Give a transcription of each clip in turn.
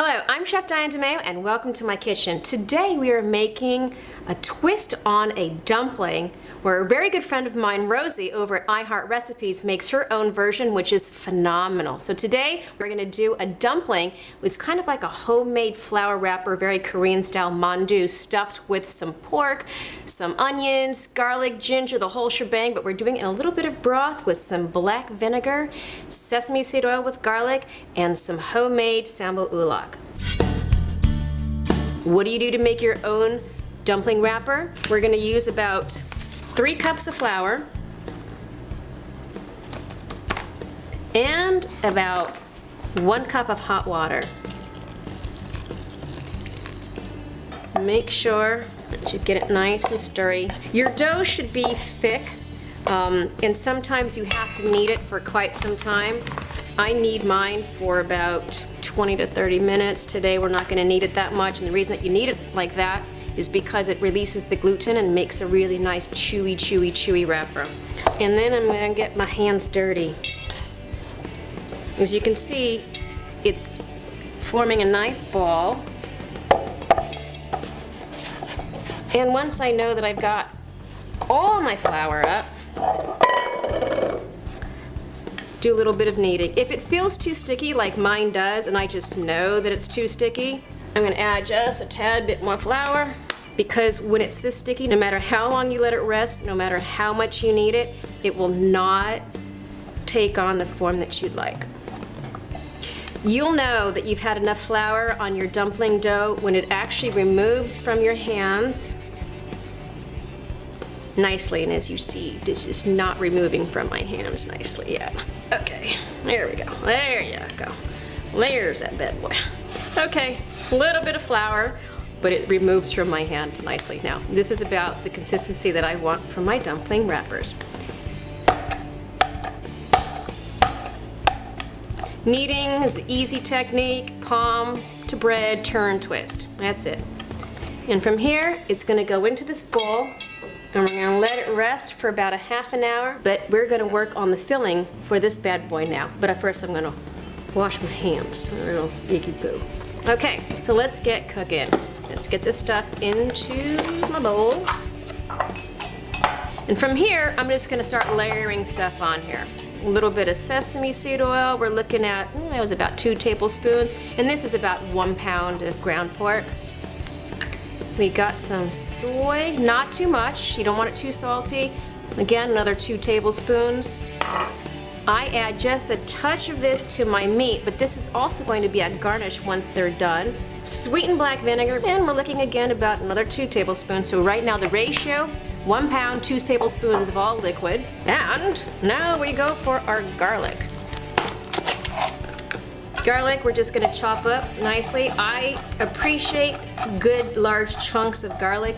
Hello, I'm Chef Diane DeMayo and welcome to my kitchen. Today we are making a twist on a dumpling where a very good friend of mine, Rosie, over at iHeart Recipes makes her own version, which is phenomenal. So today we're going to do a dumpling. It's kind of like a homemade flour wrapper, very Korean style mandu, stuffed with some pork, some onions, garlic, ginger, the whole shebang, but we're doing it in a little bit of broth with some black vinegar, sesame seed oil with garlic, and some homemade sambo ulak. What do you do to make your own dumpling wrapper? We're going to use about 3 cups of flour and about 1 cup of hot water. Make sure that you get it nice and stirry. Your dough should be thick, and sometimes you have to knead it for quite some time. I knead mine for about 20 to 30 minutes. Today we're not going to knead it that much, and the reason that you knead it like that is because it releases the gluten and makes a really nice chewy wrapper. And then I'm going to get my hands dirty. As you can see, it's forming a nice ball. And once I know that I've got all my flour up, do a little bit of kneading. If it feels too sticky like mine does, and I just know that it's too sticky, I'm going to add just a tad bit more flour, because when it's this sticky, no matter how long you let it rest, no matter how much you knead it, it will not take on the form that you'd like. You'll know that you've had enough flour on your dumpling dough when it actually removes from your hands nicely, and as you see, this is not removing from my hands nicely yet. Okay, there we go. There you go. There's that bad boy. Okay, a little bit of flour, but it removes from my hand nicely. Now, this is about the consistency that I want for my dumpling wrappers. Kneading is an easy technique. Palm to bread, turn, twist. That's it. And from here, it's going to go into this bowl, and we're going to let it rest for about a half an hour, but we're going to work on the filling for this bad boy now. But first I'm going to wash my hands. A little icky poo. Okay, so let's get cooking. Let's get this stuff into my bowl. And from here, I'm just going to start layering stuff on here. A little bit of sesame seed oil. We're looking at, that was about 2 tablespoons, and this is about 1 pound of ground pork. We got some soy, not too much. You don't want it too salty. Again, another 2 tablespoons. I add just a touch of this to my meat, but this is also going to be a garnish once they're done. Sweetened black vinegar, and we're looking again about another 2 tablespoons. So right now the ratio, 1 pound, 2 tablespoons of all liquid. And now we go for our garlic. Garlic, we're just going to chop up nicely. I appreciate good large chunks of garlic,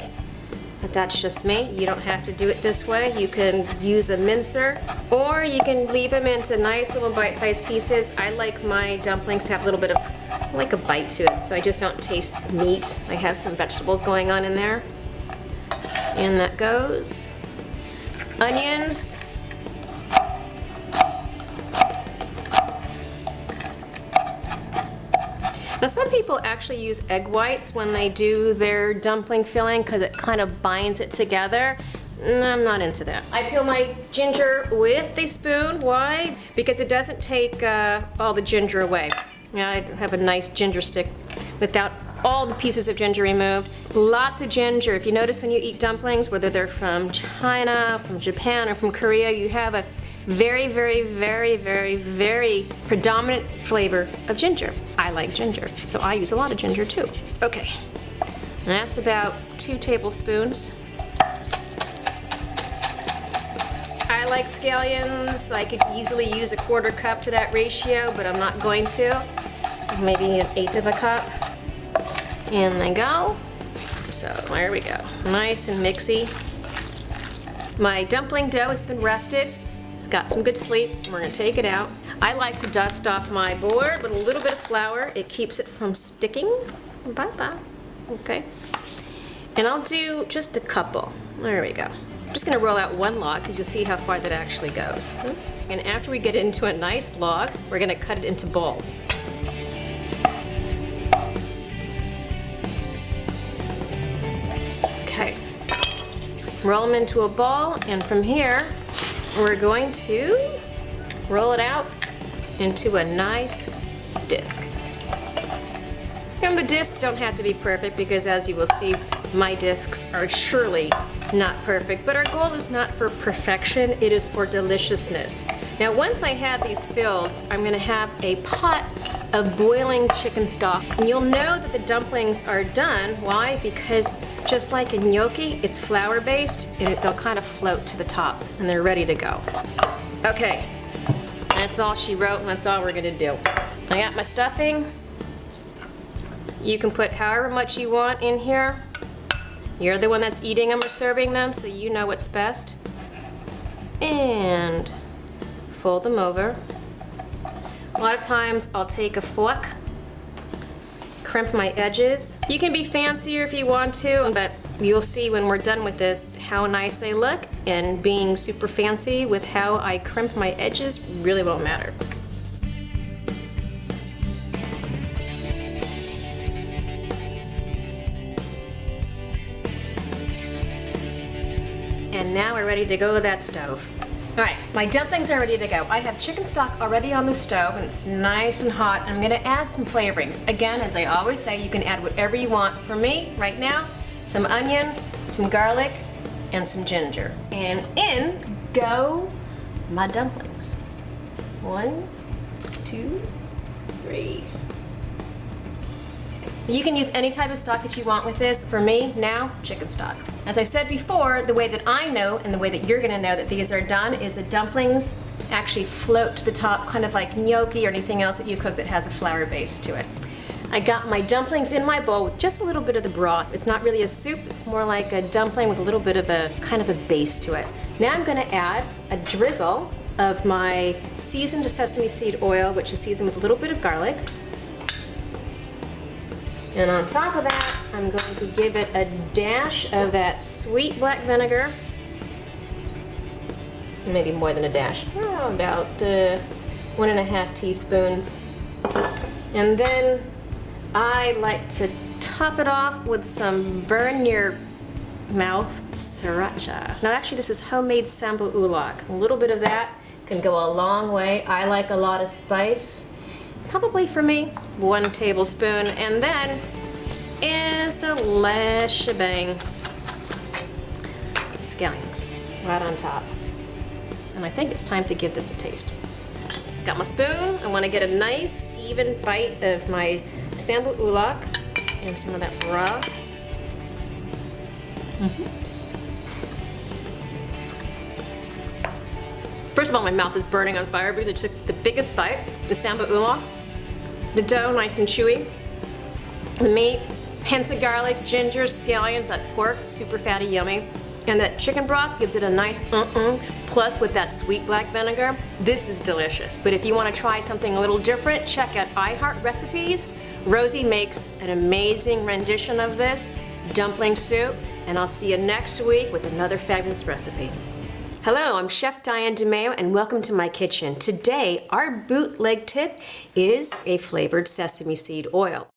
but that's just me. You don't have to do it this way. You can use a mincer, or you can leave them into nice little bite-sized pieces. I like my dumplings to have a little bit of like a bite to it, so I just don't taste meat. I have some vegetables going on in there. And that goes. Onions. Now some people actually use egg whites when they do their dumpling filling because it kind of binds it together. I'm not into that. I peel my ginger with a spoon. Why? Because it doesn't take all the ginger away. I have a nice ginger stick without all the pieces of ginger removed. Lots of ginger. If you notice when you eat dumplings, whether they're from China, from Japan, or from Korea, you have a very predominant flavor of ginger. I like ginger, so I use a lot of ginger too. Okay, that's about 2 tablespoons. I like scallions. I could easily use a 1/4 cup to that ratio, but I'm not going to. Maybe 1/8 of a cup. In they go. So there we go. Nice and mixy. My dumpling dough has been rested. It's got some good sleep. We're going to take it out. I like to dust off my board with a little bit of flour. It keeps it from sticking. Bye-bye. Okay. And I'll do just a couple. There we go. I'm just going to roll out 1 log because you'll see how far that actually goes. And after we get into a nice log, we're going to cut it into balls. Roll them into a ball, and from here, we're going to roll it out into a nice disc. And the discs don't have to be perfect because, as you will see, my discs are surely not perfect, but our goal is not for perfection, it is for deliciousness. Now, once I have these filled, I'm gonna have a pot of boiling chicken stock. And you'll know that the dumplings are done. Why? Because just like in gnocchi, it's flour-based, and they'll kind of float to the top, and they're ready to go. Okay, that's all she wrote, and that's all we're gonna do. I got my stuffing. You can put however much you want in here. You're the one that's eating them or serving them, so you know what's best. And fold them over. A lot of times I'll take a fork, crimp my edges. You can be fancier if you want to, but you'll see when we're done with this how nice they look, and being super fancy with how I crimp my edges really won't matter. And now we're ready to go to that stove. All right, my dumplings are ready to go. I have chicken stock already on the stove, and it's nice and hot. I'm gonna add some flavorings. Again, as I always say, you can add whatever you want. For me, right now, some onion, some garlic, and some ginger. And in go my dumplings. 1, 2, 3. You can use any type of stock that you want with this. For me, now, chicken stock. As I said before, the way that I know and the way that you're gonna know that these are done is the dumplings actually float to the top, kind of like gnocchi or anything else that you cook that has a flour base to it. I got my dumplings in my bowl with just a little bit of the broth. It's not really a soup, it's more like a dumpling with a little bit of a kind of a base to it. Now I'm gonna add a drizzle of my seasoned sesame seed oil, which is seasoned with a little bit of garlic. And on top of that, I'm going to give it a dash of that sweet black vinegar. Maybe more than a dash. Oh, about 1.5 teaspoons. And then I like to top it off with some burn your mouth sriracha. Now actually this is homemade sambu ulak. A little bit of that can go a long way. I like a lot of spice. Probably for me, 1 tablespoon, and then is the last shebang. Scallions right on top. And I think it's time to give this a taste. Got my spoon. I want to get a nice even bite of my sambu ulak and some of that broth. First of all, my mouth is burning on fire because I took the biggest bite, the sambu ulak. The dough, nice and chewy. The meat, hints of garlic, ginger, scallions, that pork, super fatty, yummy. And that chicken broth gives it a nice Plus with that sweet black vinegar, this is delicious. But if you want to try something a little different, check out iHeart Recipes. Rosie makes an amazing rendition of this dumpling soup, and I'll see you next week with another fabulous recipe. Hello, I'm Chef Diane DeMeo, and welcome to my kitchen. Today, our bootleg tip is a flavored sesame seed oil.